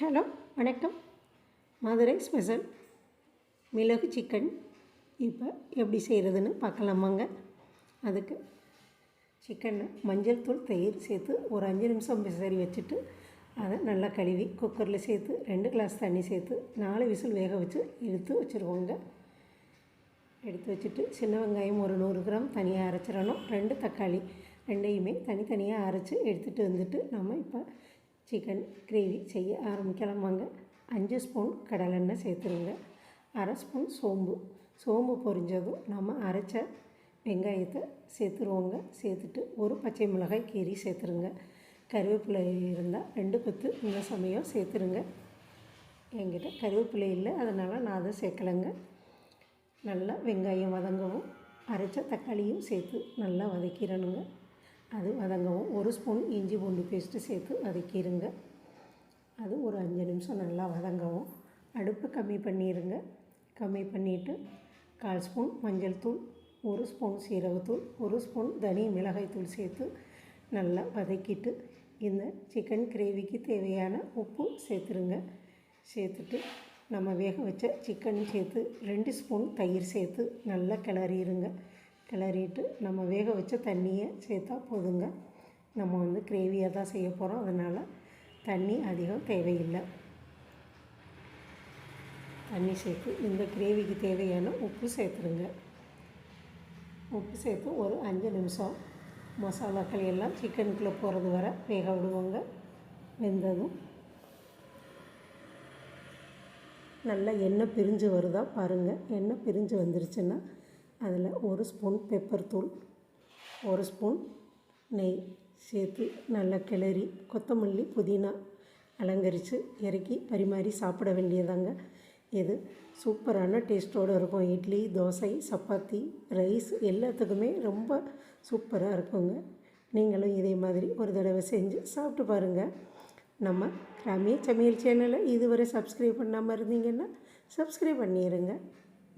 Hello வணக்கம். Madurai special மிளகு chicken இப்போ எப்படி செய்கிறதுன்னு பார்க்கலாமாங்க. அதுக்கு சிக்கனை மஞ்சள் தூள் தயிர் சேர்த்து ஒரு 5 நிமிஷம் சரி வச்சுட்டு அதை நல்லா கழுவி குக்கரில் சேர்த்து 2 கிளாஸ் தண்ணி சேர்த்து 4 விசில் வேக வச்சு எடுத்து வச்சுருவோங்க. எடுத்து வச்சுட்டு சின்ன வெங்காயம் ஒரு 100 கிராம் தனியாக அரைச்சிடணும். 2 தக்காளி ரெண்டையுமே தனித்தனியாக அரைச்சி எடுத்துகிட்டு வந்துட்டு நம்ம இப்போ சிக்கன் கிரேவி செய்ய ஆரம்பிக்கலாமாங்க. 5 ஸ்பூன் கடலெண்ணெய் சேர்த்துருங்க. 1/2 ஸ்பூன் சோம்பு பொரிஞ்சதும் நம்ம அரைச்ச வெங்காயத்தை சேர்த்துருவோங்க. சேர்த்துட்டு ஒரு பச்சை மிளகாய் கீரி சேர்த்துருங்க. கருவேப்பிலை இருந்தால் 2 கொத்து இந்த சமயம் சேர்த்துருங்க. என்கிட்ட கருவேப்பிலை இல்லை, அதனால் நான் அதை சேர்க்கலைங்க. நல்லா வெங்காயம் வதங்கவும் அரைச்ச தக்காளியும் சேர்த்து நல்லா வதக்கிடணுங்க. அது வதங்கவும் 1 ஸ்பூன் இஞ்சி பூண்டு பேஸ்ட்டு சேர்த்து வதக்கிடுங்க. அது ஒரு 5 நிமிஷம் நல்லா வதங்கவும் அடுப்பு கம்மி பண்ணிடுங்க. கம்மி பண்ணிவிட்டு 1/4 ஸ்பூன் மஞ்சள் தூள், 1 ஸ்பூன் சீரகத்தூள், 1 ஸ்பூன் தனி மிளகாய் தூள் சேர்த்து நல்லா வதக்கிட்டு இந்த சிக்கன் கிரேவிக்கு தேவையான உப்பு சேர்த்துருங்க. சேர்த்துட்டு நம்ம வேக வச்ச சிக்கன் சேர்த்து 2 ஸ்பூன் தயிர் சேர்த்து நல்லா கிளறிடுங்க. கிளறிட்டு நம்ம வேக வச்ச தண்ணியை சேர்த்தா போதுங்க. நம்ம கிரேவியாக தான் செய்ய போகிறோம், அதனால் தண்ணி அதிகம் தேவையில்லை. தண்ணி சேர்த்து இந்த கிரேவிக்கு தேவையான உப்பு சேர்த்துருங்க. உப்பு சேர்த்து ஒரு 5 நிமிஷம் மசாலாக்கள் எல்லாம் சிக்கனுக்குள்ளே போகிறது வர வேக விடுவோங்க. வெந்ததும் நல்லா எண்ணெய் பிரிஞ்சு வருதா பாருங்கள். எண்ணெய் பிரிஞ்சு வந்துருச்சுன்னா அதில் 1 ஸ்பூன் பெப்பர் தூள், 1 ஸ்பூன் நெய் சேர்த்து நல்லா கிளறி கொத்தமல்லி புதினா அலங்கரித்து இறக்கி பரிமாறி சாப்பிட வேண்டியதாங்க. இது சூப்பரான டேஸ்ட்டோடு இருக்கும். இட்லி, தோசை, சப்பாத்தி, ரைஸ் எல்லாத்துக்குமே ரொம்ப சூப்பராக இருக்குங்க. நீங்களும் இதே மாதிரி ஒரு தடவை செஞ்சு சாப்பிட்டு பாருங்கள். நம்ம கிராமிய சமையல் சேனலை இதுவரை சப்ஸ்கிரைப் பண்ணாமல் இருந்தீங்கன்னா சப்ஸ்கிரைப் பண்ணிடுங்க.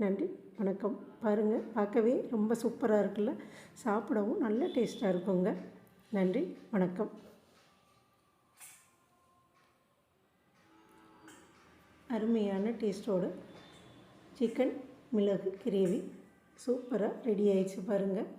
நன்றி, வணக்கம். பாருங்கள், பார்க்கவே ரொம்ப சூப்பராக இருக்குல்ல, சாப்பிடவும் நல்ல டேஸ்ட்டாக இருக்குங்க. நன்றி, வணக்கம். அருமையான டேஸ்ட்டோடு சிக்கன் மிளகு கிரேவி சூப்பராக ரெடி ஆயிடுச்சு பாருங்கள்.